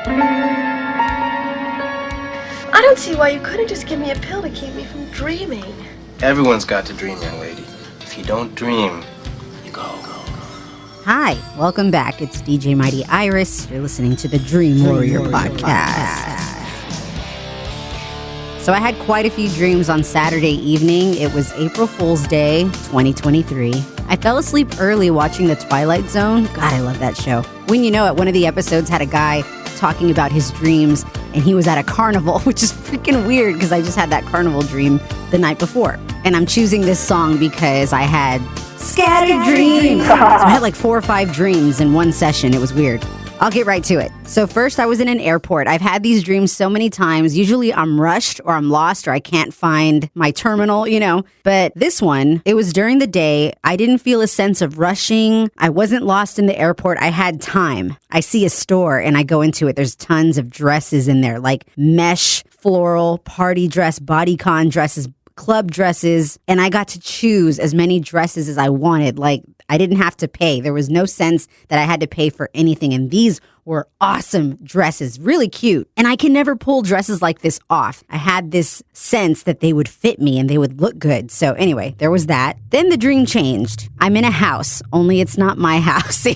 I don't see why you couldn't just give me a pill to keep me from dreaming. Everyone's got to dream, young lady. If you don't dream, you go. Hi, welcome back. It's DJ Mighty Iris. You're listening to the Dream Warrior podcast. So I had quite a few dreams on Saturday evening. It was April Fool's Day, 2023. I fell asleep early watching The Twilight Zone. God, I love that show. When you know it, one of the episodes had a guy talking about his dreams, and he was at a carnival, which is freaking weird because I just had that carnival dream the night before. And I'm choosing this song because I had scattered dreams. So I had like 4 or 5 dreams in one session. It was weird. I'll get right to it. So first, I was in an airport. I've had these dreams so many times. Usually I'm rushed or I'm lost or I can't find my terminal, But this one, it was during the day. I didn't feel a sense of rushing. I wasn't lost in the airport. I had time. I see a store and I go into it. There's tons of dresses in there, like mesh, floral, party dress, bodycon dresses, club dresses, and I got to choose as many dresses as I wanted. Like, I didn't have to pay. There was no sense that I had to pay for anything, and these were awesome dresses, really cute. And I can never pull dresses like this off. I had this sense that they would fit me and they would look good. So anyway, there was that. Then the dream changed. I'm in a house, only it's not my house.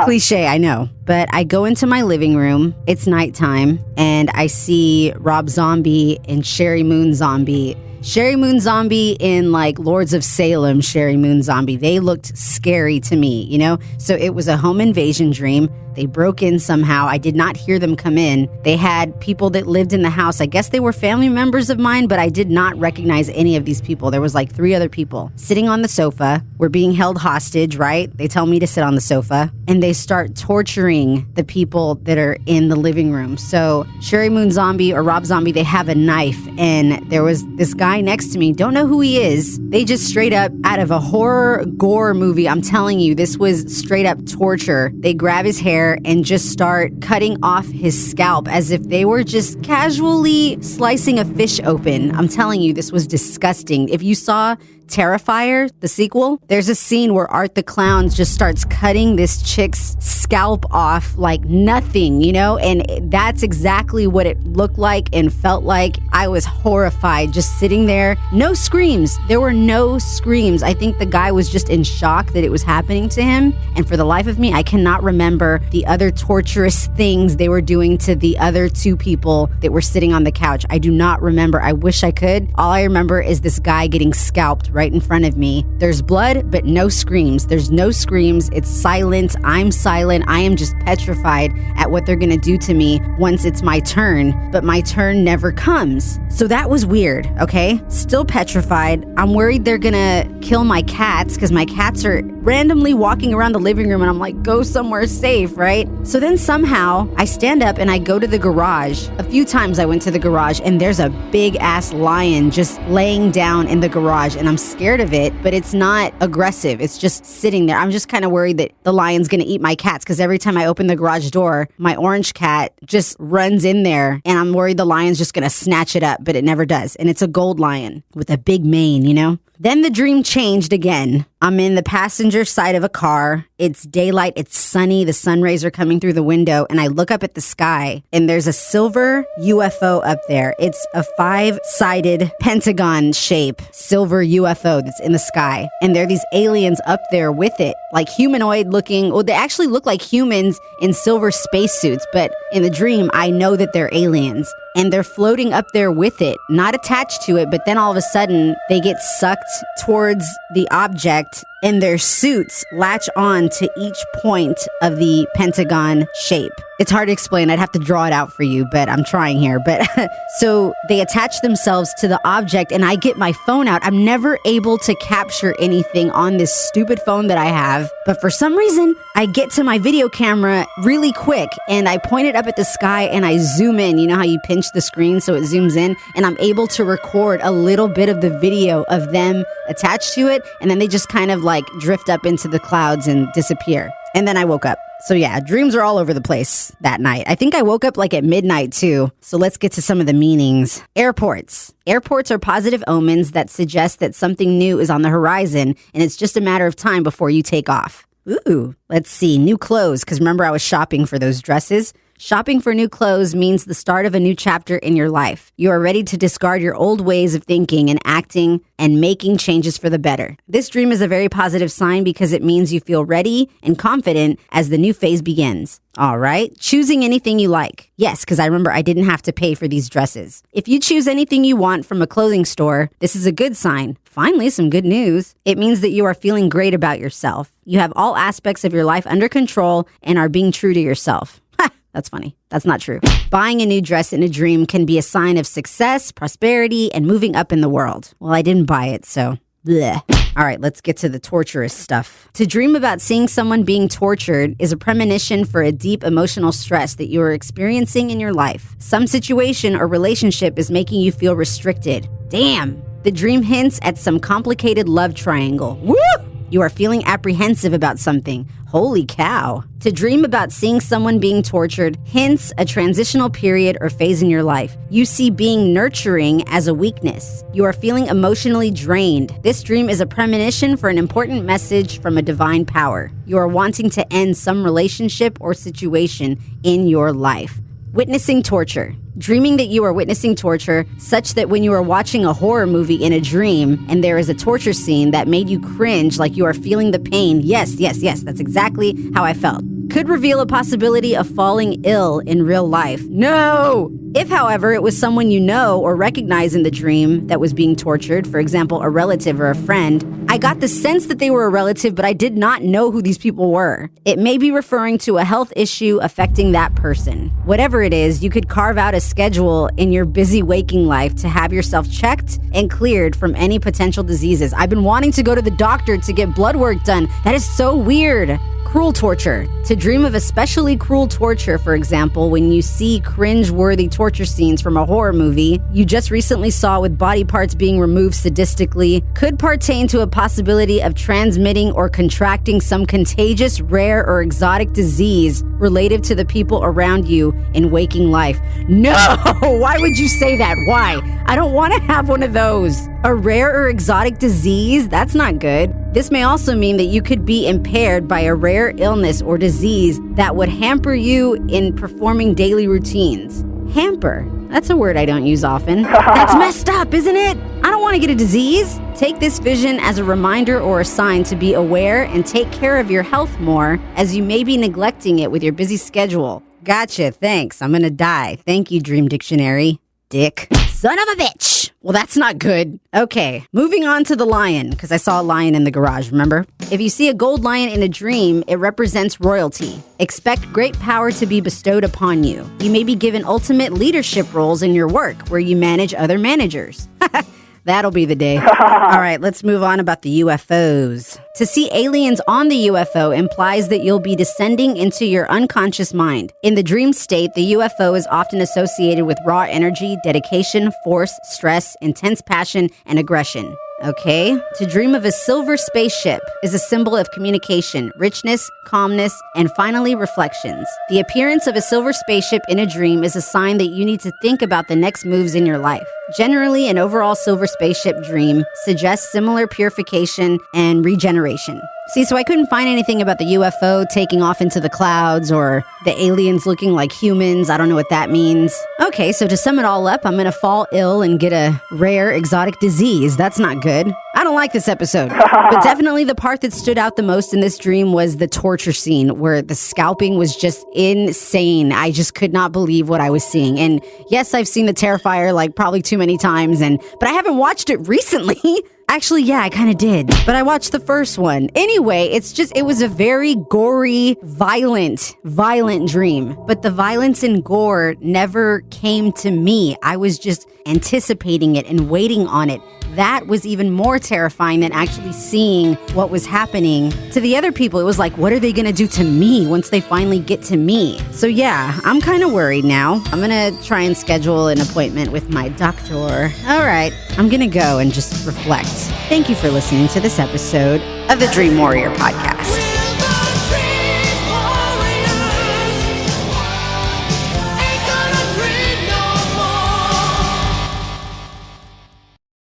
Cliche, I know. But I go into my living room. It's nighttime, and I see Rob Zombie and Sherry Moon Zombie. Sherry Moon Zombie in like Lords of Salem, Sherry Moon Zombie. They looked scary to me, So it was a home invasion dream. They broke in somehow. I did not hear them come in. They had people that lived in the house. I guess they were family members of mine, but I did not recognize any of these people. There was like 3 other people sitting on the sofa. We're being held hostage, right? They tell me to sit on the sofa, and they start torturing the people that are in the living room. So Sherry Moon Zombie or Rob Zombie, they have a knife, and there was this guy next to me. Don't know who he is. They just straight up out of a horror gore movie. I'm telling you, this was straight up torture. They grab his hair and just start cutting off his scalp as if they were just casually slicing a fish open. I'm telling you, this was disgusting. If you saw Terrifier, the sequel, there's a scene where Art the Clown just starts cutting this chick's scalp off like nothing, and that's exactly what it looked like and felt like. I was horrified just sitting there. No screams. There were no screams. I think the guy was just in shock that it was happening to him. And for the life of me, I cannot remember the other torturous things they were doing to the other 2 people that were sitting on the couch. I do not remember. I wish I could. All I remember is this guy getting scalped right in front of me. There's blood, but no screams. There's no screams. It's silent. I'm silent. I am just petrified at what they're gonna do to me once it's my turn, but my turn never comes. So that was weird, okay? Still petrified. I'm worried they're gonna kill my cats because my cats are randomly walking around the living room, and I'm like, go somewhere safe, right? So then somehow I stand up and I go to the garage. A few times I went to the garage, and there's a big ass lion just laying down in the garage, and I'm scared of it, but it's not aggressive. It's just sitting there. I'm just kind of worried that the lion's gonna eat my cats because every time I open the garage door, my orange cat just runs in there, and I'm worried the lion's just gonna snatch it up, but it never does. And it's a gold lion with a big mane, Then the dream changed again. I'm in the passenger side of a car. It's daylight. It's sunny. The sun rays are coming through the window, and I look up at the sky, and there's a silver UFO up there. It's a 5-sided pentagon shape silver UFO that's in the sky, and there are these aliens up there with it, like humanoid looking. Well, they actually look like humans in silver spacesuits, but in the dream, I know that they're aliens. And they're floating up there with it, not attached to it, but then all of a sudden they get sucked towards the object, and their suits latch on to each point of the pentagon shape. It's hard to explain. I'd have to draw it out for you, but I'm trying here. But so they attach themselves to the object, and I get my phone out. I'm never able to capture anything on this stupid phone that I have. But for some reason, I get to my video camera really quick, and I point it up at the sky, and I zoom in. You know how you pinch the screen so it zooms in? And I'm able to record a little bit of the video of them attached to it, and then they just kind of like drift up into the clouds and disappear. And then I woke up. So yeah, dreams are all over the place that night. I think I woke up like at midnight too. So let's get to some of the meanings. Airports. Airports are positive omens that suggest that something new is on the horizon, and it's just a matter of time before you take off. Ooh, let's see. New clothes, because remember I was shopping for those dresses. Shopping for new clothes means the start of a new chapter in your life. You are ready to discard your old ways of thinking and acting and making changes for the better. This dream is a very positive sign because it means you feel ready and confident as the new phase begins. All right. Choosing anything you like. Yes, because I remember I didn't have to pay for these dresses. If you choose anything you want from a clothing store, this is a good sign. Finally, some good news. It means that you are feeling great about yourself. You have all aspects of your life under control and are being true to yourself. That's funny. That's not true. Buying a new dress in a dream can be a sign of success, prosperity, and moving up in the world. Well, I didn't buy it, so bleh. All right, let's get to the torturous stuff. To dream about seeing someone being tortured is a premonition for a deep emotional stress that you are experiencing in your life. Some situation or relationship is making you feel restricted. Damn. The dream hints at some complicated love triangle. Woo! You are feeling apprehensive about something. Holy cow. To dream about seeing someone being tortured hints a transitional period or phase in your life. You see being nurturing as a weakness. You are feeling emotionally drained. This dream is a premonition for an important message from a divine power. You are wanting to end some relationship or situation in your life. Witnessing torture. Dreaming that you are witnessing torture such that when you are watching a horror movie in a dream and there is a torture scene that made you cringe like you are feeling the pain. Yes, that's exactly how I felt. Could reveal a possibility of falling ill in real life. No! If, however, it was someone you know or recognize in the dream that was being tortured, for example, a relative or a friend, I got the sense that they were a relative, but I did not know who these people were. It may be referring to a health issue affecting that person. Whatever it is, you could carve out a schedule in your busy waking life to have yourself checked and cleared from any potential diseases. I've been wanting to go to the doctor to get blood work done. That is so weird. Cruel torture. To dream of especially cruel torture, for example, when you see cringe-worthy torture scenes from a horror movie you just recently saw with body parts being removed sadistically, could pertain to a possibility of transmitting or contracting some contagious, rare, or exotic disease related to the people around you in waking life. No! Why would you say that? Why? I don't want to have one of those. A rare or exotic disease? That's not good. This may also mean that you could be impaired by a rare illness or disease that would hamper you in performing daily routines. Hamper. That's a word I don't use often. That's messed up, isn't it? I don't want to get a disease. Take this vision as a reminder or a sign to be aware and take care of your health more, as you may be neglecting it with your busy schedule. Gotcha, thanks. I'm gonna die. Thank you, Dream Dictionary. Dick. Son of a bitch. Well, that's not good. Okay, moving on to the lion, because I saw a lion in the garage, remember? If you see a gold lion in a dream, it represents royalty. Expect great power to be bestowed upon you. You may be given ultimate leadership roles in your work, where you manage other managers. That'll be the day. All right, let's move on about the UFOs. To see aliens on the UFO implies that you'll be descending into your unconscious mind. In the dream state, the UFO is often associated with raw energy, dedication, force, stress, intense passion, and aggression. Okay, to dream of a silver spaceship is a symbol of communication, richness, calmness, and finally reflections. The appearance of a silver spaceship in a dream is a sign that you need to think about the next moves in your life. Generally, an overall silver spaceship dream suggests similar purification and regeneration. See, so I couldn't find anything about the UFO taking off into the clouds or the aliens looking like humans. I don't know what that means. Okay, so to sum it all up, I'm gonna fall ill and get a rare exotic disease. That's not good. I don't like this episode. But definitely the part that stood out the most in this dream was the torture scene where the scalping was just insane. I just could not believe what I was seeing. And yes, I've seen the Terrifier like probably too many times, but I haven't watched it recently. Actually, yeah, I kind of did. But I watched the first one. Anyway, it was a very gory, violent dream. But the violence and gore never came to me. I was just anticipating it and waiting on it. That was even more terrifying than actually seeing what was happening to the other people. It was like, what are they going to do to me once they finally get to me? So yeah, I'm kind of worried now. I'm going to try and schedule an appointment with my doctor. All right, I'm going to go and just reflect. Thank you for listening to this episode of the Dream Warrior Podcast.